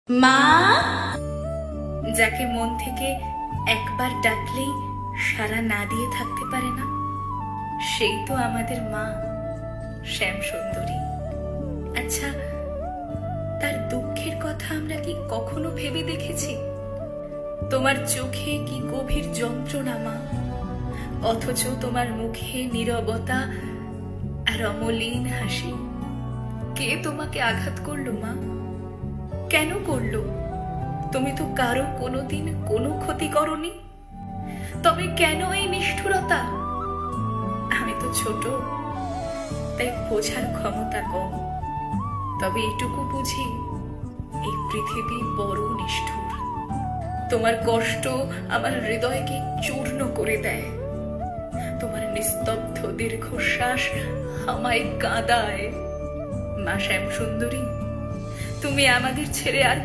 মা, যাকে মন থেকে একবার ডাকলেই সাড়া না দিয়ে থাকতে পারে না, সেই তো আমাদের মা শ্যামসুন্দরী। আচ্ছা, তার দুঃখের কথা আমরা কি কখনো ভেবে দেখেছি? তোমার চোখে কি গভীর যন্ত্রণা মা, অথচ তোমার মুখে নীরবতা আর অমলিন হাসি। কে তোমাকে আঘাত করলো মা? কেন করলো? তুমি তো কারো কোনোদিন কোনো ক্ষতি করনি, তবে কেন এই নিষ্ঠুরতা? আমি তো ছোট, তাই বোঝার ক্ষমতা কম, তবে এটুকু বুঝি এই পৃথিবী বড় নিষ্ঠুর। তোমার কষ্ট আমার হৃদয়কে চূর্ণ করে দেয়, তোমার নিস্তব্ধ দীর্ঘশ্বাস আমায় কাঁদায়। মা শ্যামসুন্দরী, তুমি আমাদের ছেড়ে আর